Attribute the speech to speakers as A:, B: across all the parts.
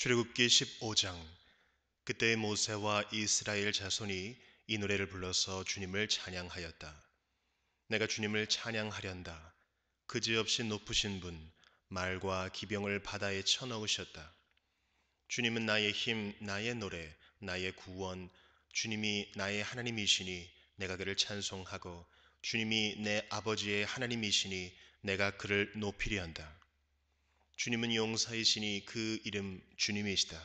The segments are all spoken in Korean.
A: 출애굽기 15장. 그때 모세와 이스라엘 자손이 이 노래를 불러서 주님을 찬양하였다. 내가 주님을 찬양하련다. 그지없이 높으신 분, 말과 기병을 바다에 쳐넣으셨다. 주님은 나의 힘, 나의 노래, 나의 구원, 주님이 나의 하나님이시니 내가 그를 찬송하고, 주님이 내 아버지의 하나님이시니 내가 그를 높이리한다. 주님은 용사이시니 그 이름 주님이시다.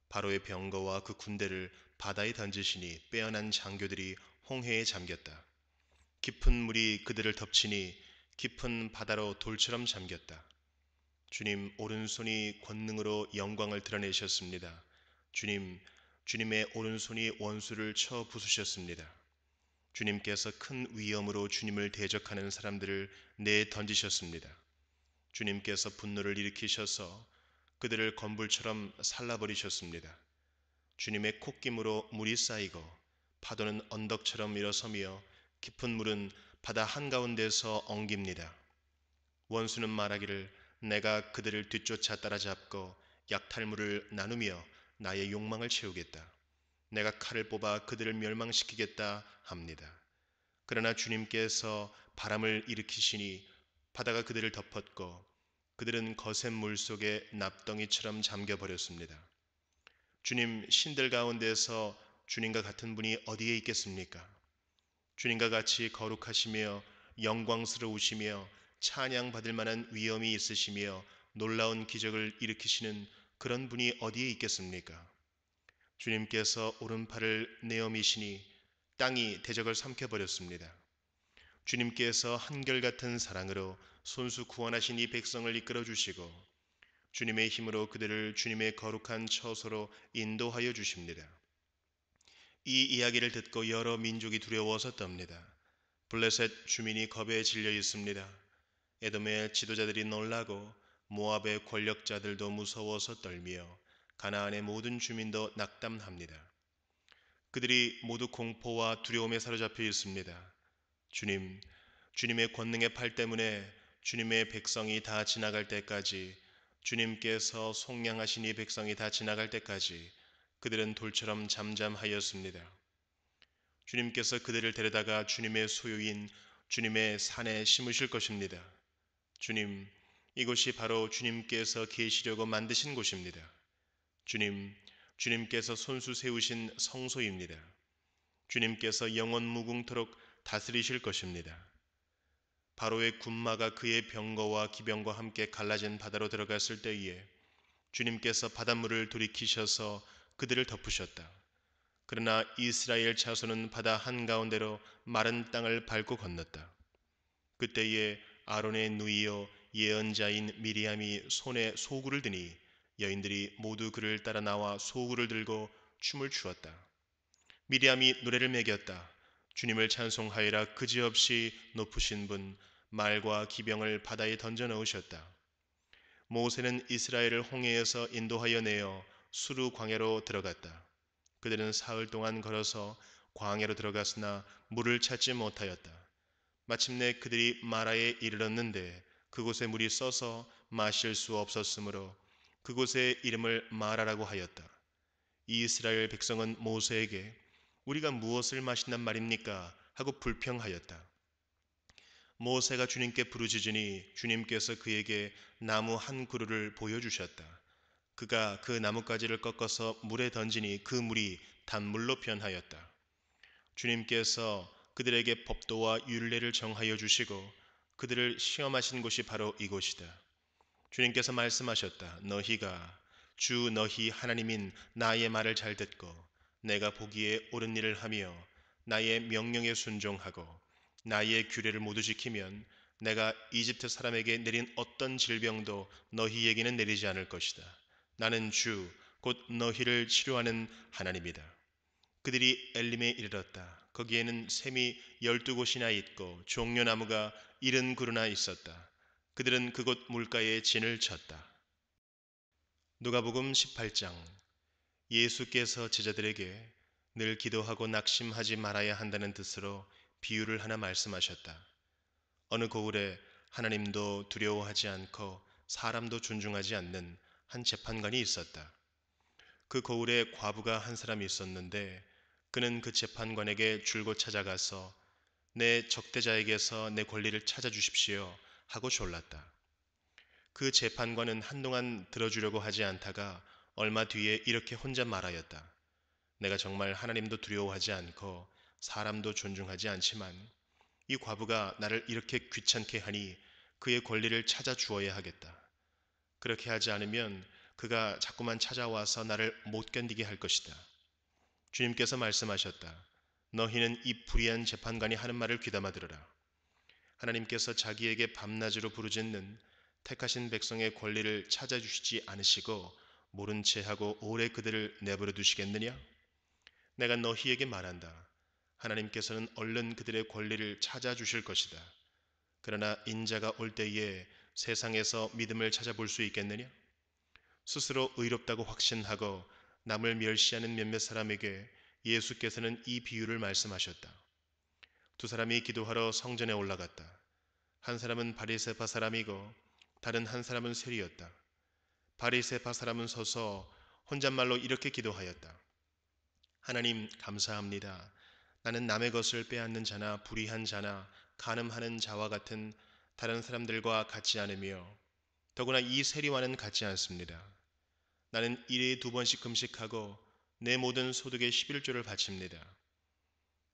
A: 바로의 병거와 그 군대를 바다에 던지시니 빼어난 장교들이 홍해에 잠겼다. 깊은 물이 그들을 덮치니 깊은 바다로 돌처럼 잠겼다. 주님 오른손이 권능으로 영광을 드러내셨습니다. 주님의 오른손이 원수를 쳐 부수셨습니다. 주님께서 큰 위엄으로 주님을 대적하는 사람들을 내던지셨습니다. 주님께서 분노를 일으키셔서 그들을 건불처럼 살라버리셨습니다. 주님의 콧김으로 물이 쌓이고 파도는 언덕처럼 일어서며 깊은 물은 바다 한가운데서 엉깁니다. 원수는 말하기를 내가 그들을 뒤쫓아 따라잡고 약탈물을 나누며 나의 욕망을 채우겠다. 내가 칼을 뽑아 그들을 멸망시키겠다 합니다. 그러나 주님께서 바람을 일으키시니 바다가 그들을 덮었고 그들은 거센 물 속에 납덩이처럼 잠겨버렸습니다. 주님 신들 가운데서 주님과 같은 분이 어디에 있겠습니까? 주님과 같이 거룩하시며 영광스러우시며 찬양받을 만한 위엄이 있으시며 놀라운 기적을 일으키시는 그런 분이 어디에 있겠습니까? 주님께서 오른팔을 내어미시니 땅이 대적을 삼켜버렸습니다. 주님께서 한결같은 사랑으로 손수 구원하신 이 백성을 이끌어 주시고 주님의 힘으로 그들을 주님의 거룩한 처소로 인도하여 주십니다. 이 이야기를 듣고 여러 민족이 두려워서 떱니다. 블레셋 주민이 겁에 질려 있습니다. 에돔의 지도자들이 놀라고 모압의 권력자들도 무서워서 떨며 가나안의 모든 주민도 낙담합니다. 그들이 모두 공포와 두려움에 사로잡혀 있습니다. 주님의 권능의 팔 때문에 주님의 백성이 다 지나갈 때까지, 주님께서 속량하신 이 백성이 다 지나갈 때까지 그들은 돌처럼 잠잠하였습니다. 주님께서 그들을 데려다가 주님의 소유인 주님의 산에 심으실 것입니다. 이곳이 바로 주님께서 계시려고 만드신 곳입니다. 주님께서 손수 세우신 성소입니다. 주님께서 영원 무궁토록 다스리실 것입니다. 바로의 군마가 그의 병거와 기병과 함께 갈라진 바다로 들어갔을 때에 주님께서 바닷물을 돌이키셔서 그들을 덮으셨다. 그러나 이스라엘 자손은 바다 한가운데로 마른 땅을 밟고 건넜다. 그때에 아론의 누이요 예언자인 미리암이 손에 소구를 드니 여인들이 모두 그를 따라 나와 소구를 들고 춤을 추었다. 미리암이 노래를 매겼다. 주님을 찬송하여라. 그지없이 높으신 분, 말과 기병을 바다에 던져 넣으셨다. 모세는 이스라엘을 홍해에서 인도하여 내어 수르 광야로 들어갔다. 그들은 사흘 동안 걸어서 광야로 들어갔으나 물을 찾지 못하였다. 마침내 그들이 마라에 이르렀는데 그곳에 물이 써서 마실 수 없었으므로 그곳의 이름을 마라라고 하였다. 이스라엘 백성은 모세에게 우리가 무엇을 마신단 말입니까? 하고 불평하였다. 모세가 주님께 부르짖으니 주님께서 그에게 나무 한 그루를 보여주셨다. 그가 그 나뭇가지를 꺾어서 물에 던지니 그 물이 단물로 변하였다. 주님께서 그들에게 법도와 율례를 정하여 주시고 그들을 시험하신 곳이 바로 이곳이다. 주님께서 말씀하셨다. 너희가 주 너희 하나님인 나의 말을 잘 듣고 내가 보기에 옳은 일을 하며 나의 명령에 순종하고 나의 규례를 모두 지키면 내가 이집트 사람에게 내린 어떤 질병도 너희에게는 내리지 않을 것이다. 나는 주 곧 너희를 치료하는 하나님이다. 그들이 엘림에 이르렀다. 거기에는 샘이 12곳이나 있고 종려나무가 70그루나 있었다. 그들은 그곳 물가에 진을 쳤다. 누가복음 18장. 예수께서 제자들에게 늘 기도하고 낙심하지 말아야 한다는 뜻으로 비유를 하나 말씀하셨다. 어느 고을에 하나님도 두려워하지 않고 사람도 존중하지 않는 한 재판관이 있었다. 그 거울에 과부가 한 사람이 있었는데 그는 그 재판관에게 줄곧 찾아가서 내 적대자에게서 내 권리를 찾아주십시오 하고 졸랐다. 그 재판관은 한동안 들어주려고 하지 않다가 얼마 뒤에 이렇게 혼자 말하였다. 내가 정말 하나님도 두려워하지 않고 사람도 존중하지 않지만 이 과부가 나를 이렇게 귀찮게 하니 그의 권리를 찾아 주어야 하겠다. 그렇게 하지 않으면 그가 자꾸만 찾아와서 나를 못 견디게 할 것이다. 주님께서 말씀하셨다. 너희는 이 불의한 재판관이 하는 말을 귀담아 들으라. 하나님께서 자기에게 밤낮으로 부르짖는 택하신 백성의 권리를 찾아주시지 않으시고 모른 채 하고 오래 그들을 내버려 두시겠느냐? 내가 너희에게 말한다. 하나님께서는 얼른 그들의 권리를 찾아주실 것이다. 그러나 인자가 올 때에 세상에서 믿음을 찾아볼 수 있겠느냐? 스스로 의롭다고 확신하고 남을 멸시하는 몇몇 사람에게 예수께서는 이 비유를 말씀하셨다. 두 사람이 기도하러 성전에 올라갔다. 한 사람은 바리새파 사람이고 다른 한 사람은 세리였다. 바리새파 사람은 서서 혼잣말로 이렇게 기도하였다. 하나님 감사합니다. 나는 남의 것을 빼앗는 자나 불의한 자나 간음하는 자와 같은 다른 사람들과 같지 않으며 더구나 이 세리와는 같지 않습니다. 나는 일에 2번씩 금식하고 내 모든 소득의 11조를 바칩니다.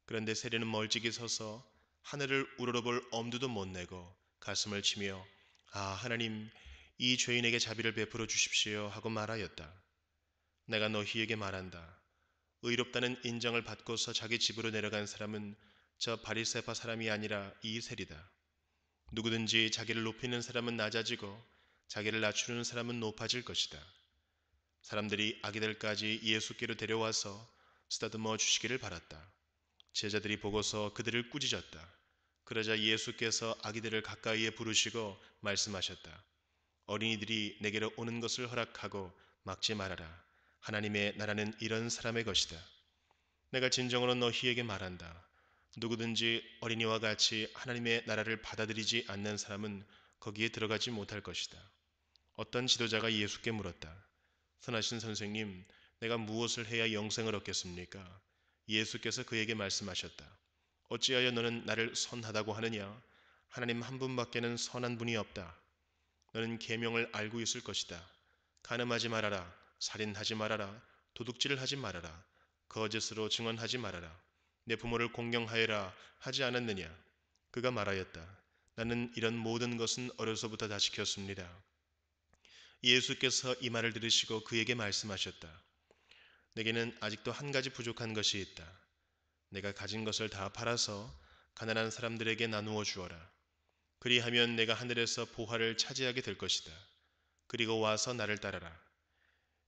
A: 그런데 세리는 멀찍이 서서 하늘을 우러러볼 엄두도 못 내고 가슴을 치며 하나님 이 죄인에게 자비를 베풀어 주십시오 하고 말하였다. 내가 너희에게 말한다. 의롭다는 인정을 받고서 자기 집으로 내려간 사람은 저 바리새파 사람이 아니라 이 세리다. 누구든지 자기를 높이는 사람은 낮아지고 자기를 낮추는 사람은 높아질 것이다. 사람들이 아기들까지 예수께로 데려와서 쓰다듬어 주시기를 바랐다. 제자들이 보고서 그들을 꾸짖었다. 그러자 예수께서 아기들을 가까이에 부르시고 말씀하셨다. 어린이들이 내게로 오는 것을 허락하고 막지 말아라. 하나님의 나라는 이런 사람의 것이다. 내가 진정으로 너희에게 말한다. 누구든지 어린이와 같이 하나님의 나라를 받아들이지 않는 사람은 거기에 들어가지 못할 것이다. 어떤 지도자가 예수께 물었다. 선하신 선생님, 내가 무엇을 해야 영생을 얻겠습니까? 예수께서 그에게 말씀하셨다. 어찌하여 너는 나를 선하다고 하느냐? 하나님 한 분밖에는 선한 분이 없다. 너는 계명을 알고 있을 것이다. 간음하지 말아라. 살인하지 말아라. 도둑질을 하지 말아라. 거짓으로 증언하지 말아라. 내 부모를 공경하여라 하지 않았느냐? 그가 말하였다. 나는 이런 모든 것은 어려서부터 다 지켰습니다. 예수께서 이 말을 들으시고 그에게 말씀하셨다. 내게는 아직도 한 가지 부족한 것이 있다. 내가 가진 것을 다 팔아서 가난한 사람들에게 나누어 주어라. 그리하면 내가 하늘에서 보화를 차지하게 될 것이다. 그리고 와서 나를 따르라.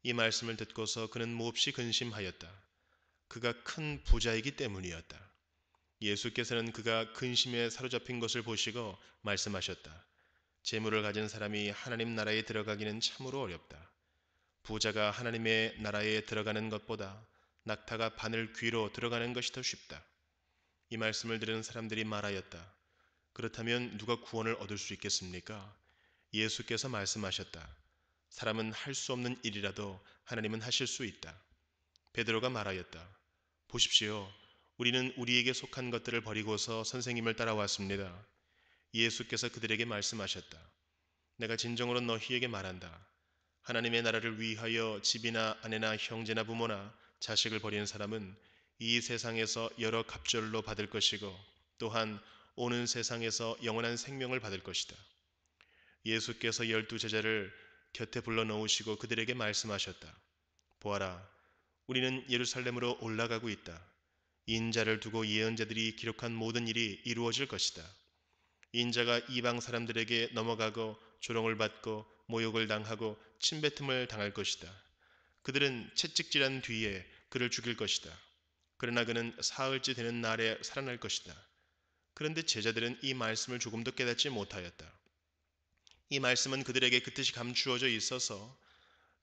A: 이 말씀을 듣고서 그는 몹시 근심하였다. 그가 큰 부자이기 때문이었다. 예수께서는 그가 근심에 사로잡힌 것을 보시고 말씀하셨다. 재물을 가진 사람이 하나님 나라에 들어가기는 참으로 어렵다. 부자가 하나님의 나라에 들어가는 것보다 낙타가 바늘 귀로 들어가는 것이 더 쉽다. 이 말씀을 들은 사람들이 말하였다. 그렇다면 누가 구원을 얻을 수 있겠습니까? 예수께서 말씀하셨다. 사람은 할 수 없는 일이라도 하나님은 하실 수 있다. 베드로가 말하였다. 보십시오. 우리는 우리에게 속한 것들을 버리고서 선생님을 따라왔습니다. 예수께서 그들에게 말씀하셨다. 내가 진정으로 너희에게 말한다. 하나님의 나라를 위하여 집이나 아내나 형제나 부모나 자식을 버리는 사람은 이 세상에서 여러 갑절로 받을 것이고 또한 오는 세상에서 영원한 생명을 받을 것이다. 예수께서 12 제자를 곁에 불러 놓으시고 그들에게 말씀하셨다. 보아라, 우리는 예루살렘으로 올라가고 있다. 인자를 두고 예언자들이 기록한 모든 일이 이루어질 것이다. 인자가 이방 사람들에게 넘어가고 조롱을 받고 모욕을 당하고 침뱉음을 당할 것이다. 그들은 채찍질한 뒤에 그를 죽일 것이다. 그러나 그는 사흘째 되는 날에 살아날 것이다. 그런데 제자들은 이 말씀을 조금도 깨닫지 못하였다. 이 말씀은 그들에게 그 뜻이 감추어져 있어서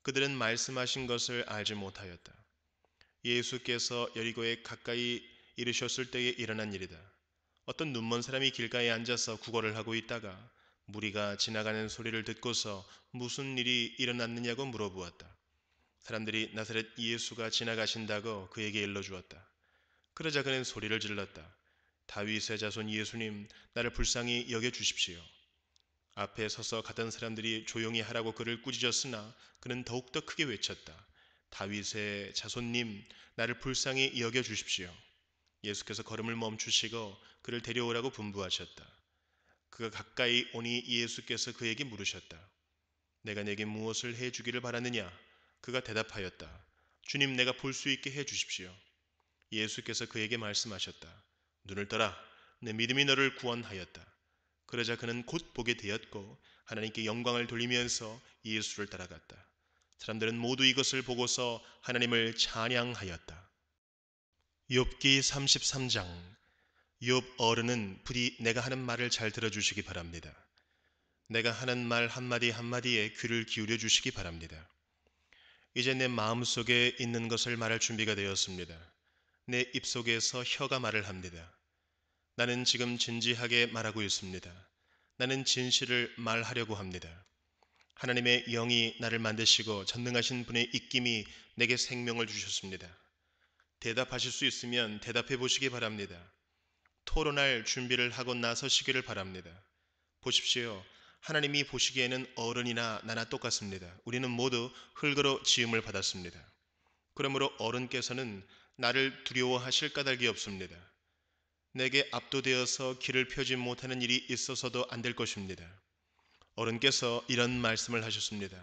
A: 그들은 말씀하신 것을 알지 못하였다. 예수께서 여리고에 가까이 이르셨을 때에 일어난 일이다. 어떤 눈먼 사람이 길가에 앉아서 구걸을 하고 있다가 무리가 지나가는 소리를 듣고서 무슨 일이 일어났느냐고 물어보았다. 사람들이 나사렛 예수가 지나가신다고 그에게 일러주었다. 그러자 그는 소리를 질렀다. 다윗의 자손 예수님, 나를 불쌍히 여겨 주십시오. 앞에 서서 가던 사람들이 조용히 하라고 그를 꾸짖었으나 그는 더욱더 크게 외쳤다. 다윗의 자손님, 나를 불쌍히 여겨 주십시오. 예수께서 걸음을 멈추시고 그를 데려오라고 분부하셨다. 그가 가까이 오니 예수께서 그에게 물으셨다. 내가 내게 무엇을 해 주기를 바라느냐? 그가 대답하였다. 주님, 내가 볼 수 있게 해 주십시오. 예수께서 그에게 말씀하셨다. 눈을 떠라. 내 믿음이 너를 구원하였다. 그러자 그는 곧 보게 되었고 하나님께 영광을 돌리면서 예수를 따라갔다. 사람들은 모두 이것을 보고서 하나님을 찬양하였다. 욥기 33장. 욥 어른은 부디 내가 하는 말을 잘 들어주시기 바랍니다. 내가 하는 말 한마디 한마디에 귀를 기울여 주시기 바랍니다. 이제 내 마음속에 있는 것을 말할 준비가 되었습니다. 내 입속에서 혀가 말을 합니다. 나는 지금 진지하게 말하고 있습니다. 나는 진실을 말하려고 합니다. 하나님의 영이 나를 만드시고 전능하신 분의 입김이 내게 생명을 주셨습니다. 대답하실 수 있으면 대답해 보시기 바랍니다. 토론할 준비를 하고 나서시기를 바랍니다. 보십시오. 하나님이 보시기에는 어른이나 나나 똑같습니다. 우리는 모두 흙으로 지음을 받았습니다. 그러므로 어른께서는 나를 두려워하실 까닭이 없습니다. 내게 압도되어서 길을 펴지 못하는 일이 있어서도 안 될 것입니다. 어른께서 이런 말씀을 하셨습니다.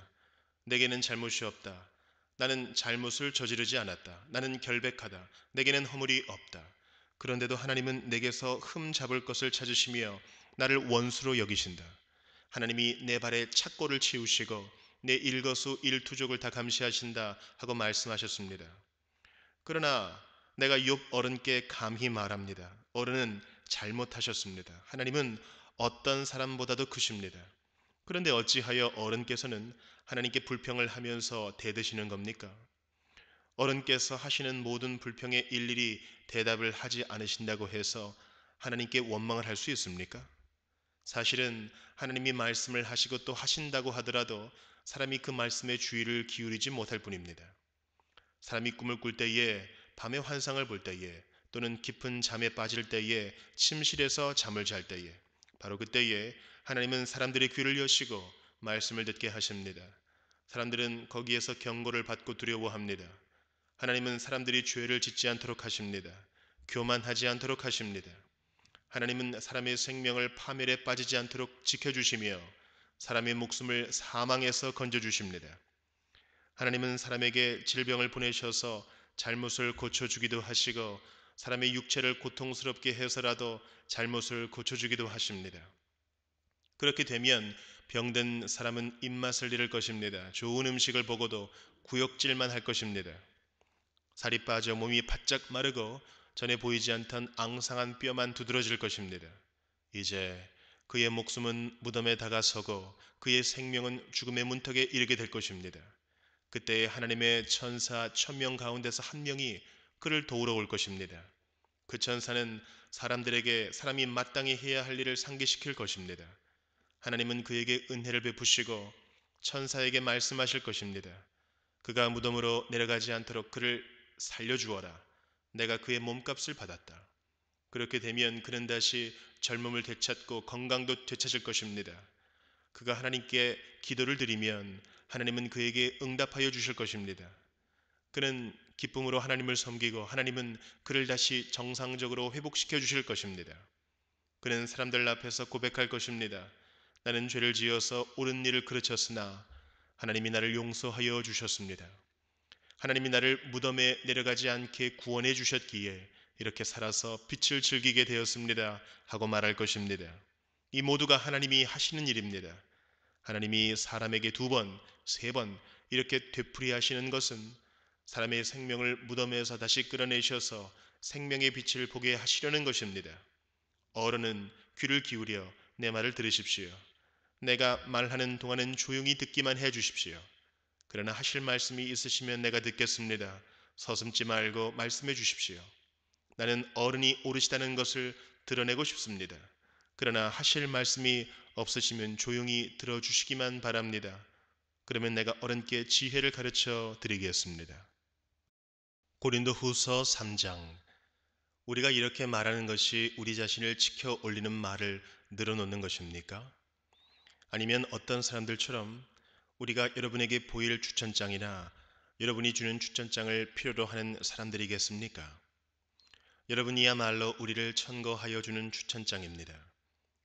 A: 내게는 잘못이 없다. 나는 잘못을 저지르지 않았다. 나는 결백하다. 내게는 허물이 없다. 그런데도 하나님은 내게서 흠 잡을 것을 찾으시며 나를 원수로 여기신다. 하나님이 내 발에 착고를 치우시고 내 일거수 일투족을 다 감시하신다 하고 말씀하셨습니다. 그러나 내가 욥 어른께 감히 말합니다. 어른은 잘못하셨습니다. 하나님은 어떤 사람보다도 크십니다. 그런데 어찌하여 어른께서는 하나님께 불평을 하면서 대드시는 겁니까? 어른께서 하시는 모든 불평에 일일이 대답을 하지 않으신다고 해서 하나님께 원망을 할 수 있습니까? 사실은 하나님이 말씀을 하시고 또 하신다고 하더라도 사람이 그 말씀에 주의를 기울이지 못할 뿐입니다. 사람이 꿈을 꿀 때에, 밤에 환상을 볼 때에, 또는 깊은 잠에 빠질 때에, 침실에서 잠을 잘 때에, 바로 그때에 하나님은 사람들의 귀를 여시고 말씀을 듣게 하십니다. 사람들은 거기에서 경고를 받고 두려워합니다. 하나님은 사람들이 죄를 짓지 않도록 하십니다. 교만하지 않도록 하십니다. 하나님은 사람의 생명을 파멸에 빠지지 않도록 지켜주시며 사람의 목숨을 사망에서 건져주십니다. 하나님은 사람에게 질병을 보내셔서 잘못을 고쳐주기도 하시고 사람의 육체를 고통스럽게 해서라도 잘못을 고쳐주기도 하십니다. 그렇게 되면 병든 사람은 입맛을 잃을 것입니다. 좋은 음식을 보고도 구역질만 할 것입니다. 살이 빠져 몸이 바짝 마르고 전에 보이지 않던 앙상한 뼈만 두드러질 것입니다. 이제 그의 목숨은 무덤에 다가서고 그의 생명은 죽음의 문턱에 이르게 될 것입니다. 그때 하나님의 천사 1000명 가운데서 한 명이 그를 도우러 올 것입니다. 그 천사는 사람들에게 사람이 마땅히 해야 할 일을 상기시킬 것입니다. 하나님은 그에게 은혜를 베푸시고 천사에게 말씀하실 것입니다. 그가 무덤으로 내려가지 않도록 그를 살려주어라. 내가 그의 몸값을 받았다. 그렇게 되면 그는 다시 젊음을 되찾고 건강도 되찾을 것입니다. 그가 하나님께 기도를 드리면 하나님은 그에게 응답하여 주실 것입니다. 그는 기쁨으로 하나님을 섬기고 하나님은 그를 다시 정상적으로 회복시켜 주실 것입니다. 그는 사람들 앞에서 고백할 것입니다. 나는 죄를 지어서 옳은 일을 그르쳤으나 하나님이 나를 용서하여 주셨습니다. 하나님이 나를 무덤에 내려가지 않게 구원해 주셨기에 이렇게 살아서 빛을 즐기게 되었습니다 하고 말할 것입니다. 이 모두가 하나님이 하시는 일입니다. 하나님이 사람에게 2번, 3번 이렇게 되풀이하시는 것은 사람의 생명을 무덤에서 다시 끌어내셔서 생명의 빛을 보게 하시려는 것입니다. 어른은 귀를 기울여 내 말을 들으십시오. 내가 말하는 동안은 조용히 듣기만 해 주십시오. 그러나 하실 말씀이 있으시면 내가 듣겠습니다. 서슴지 말고 말씀해 주십시오. 나는 어른이 오르시다는 것을 드러내고 싶습니다. 그러나 하실 말씀이 없으시면 조용히 들어주시기만 바랍니다. 그러면 내가 어른께 지혜를 가르쳐 드리겠습니다. 고린도후서 3장. 우리가 이렇게 말하는 것이 우리 자신을 지켜 올리는 말을 늘어놓는 것입니까? 아니면 어떤 사람들처럼 우리가 여러분에게 보일 추천장이나 여러분이 주는 추천장을 필요로 하는 사람들이겠습니까? 여러분이야말로 우리를 천거하여 주는 추천장입니다.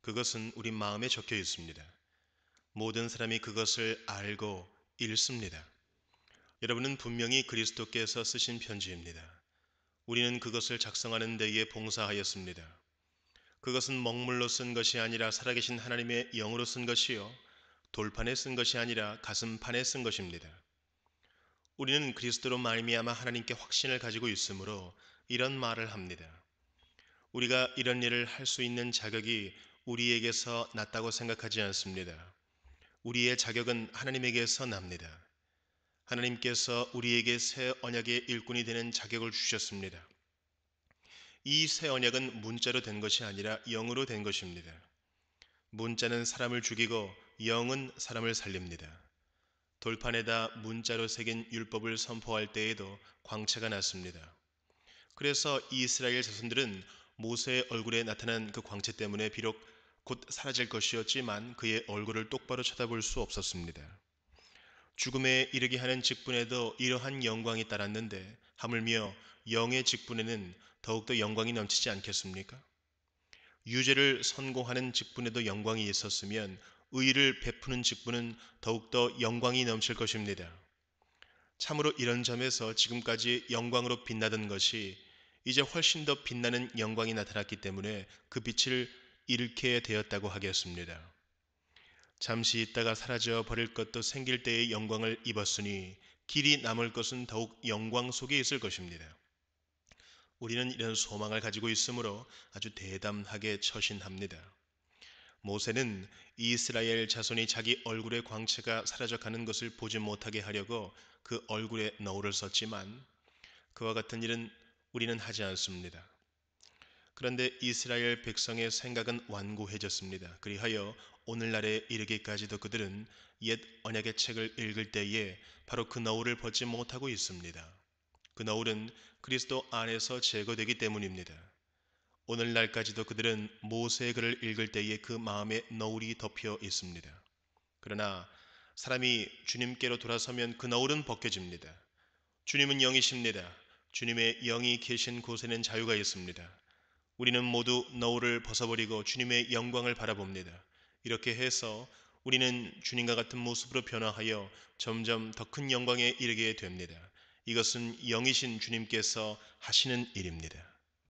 A: 그것은 우리 마음에 적혀 있습니다. 모든 사람이 그것을 알고 읽습니다. 여러분은 분명히 그리스도께서 쓰신 편지입니다. 우리는 그것을 작성하는 데에 봉사하였습니다. 그것은 먹물로 쓴 것이 아니라 살아계신 하나님의 영으로 쓴 것이요 돌판에 쓴 것이 아니라 가슴판에 쓴 것입니다. 우리는 그리스도로 말미암아 하나님께 확신을 가지고 있으므로 이런 말을 합니다. 우리가 이런 일을 할 수 있는 자격이 우리에게서 났다고 생각하지 않습니다. 우리의 자격은 하나님에게서 납니다. 하나님께서 우리에게 새 언약의 일꾼이 되는 자격을 주셨습니다. 이 새 언약은 문자로 된 것이 아니라 영으로 된 것입니다. 문자는 사람을 죽이고 영은 사람을 살립니다. 돌판에다 문자로 새긴 율법을 선포할 때에도 광채가 났습니다. 그래서 이스라엘 자손들은 모세의 얼굴에 나타난 그 광채 때문에 비록 곧 사라질 것이었지만 그의 얼굴을 똑바로 쳐다볼 수 없었습니다. 죽음에 이르게 하는 직분에도 이러한 영광이 따랐는데 하물며 영의 직분에는 더욱더 영광이 넘치지 않겠습니까? 유죄를 선고하는 직분에도 영광이 있었으면 의를 베푸는 직분은 더욱더 영광이 넘칠 것입니다. 참으로 이런 점에서 지금까지 영광으로 빛나던 것이 이제 훨씬 더 빛나는 영광이 나타났기 때문에 그 빛을 잃게 되었다고 하겠습니다. 잠시 있다가 사라져 버릴 것도 생길 때의 영광을 입었으니 길이 남을 것은 더욱 영광 속에 있을 것입니다. 우리는 이런 소망을 가지고 있으므로 아주 대담하게 처신합니다. 모세는 이스라엘 자손이 자기 얼굴의 광채가 사라져가는 것을 보지 못하게 하려고 그 얼굴에 너울을 썼지만 그와 같은 일은 우리는 하지 않습니다. 그런데 이스라엘 백성의 생각은 완고해졌습니다. 그리하여 오늘날에 이르기까지도 그들은 옛 언약의 책을 읽을 때에 바로 그 너울을 벗지 못하고 있습니다. 그 너울은 그리스도 안에서 제거되기 때문입니다. 오늘날까지도 그들은 모세의 글을 읽을 때에 그 마음에 너울이 덮여 있습니다. 그러나 사람이 주님께로 돌아서면 그 너울은 벗겨집니다. 주님은 영이십니다. 주님의 영이 계신 곳에는 자유가 있습니다. 우리는 모두 너울을 벗어버리고 주님의 영광을 바라봅니다. 이렇게 해서 우리는 주님과 같은 모습으로 변화하여 점점 더 큰 영광에 이르게 됩니다. 이것은 영이신 주님께서 하시는 일입니다.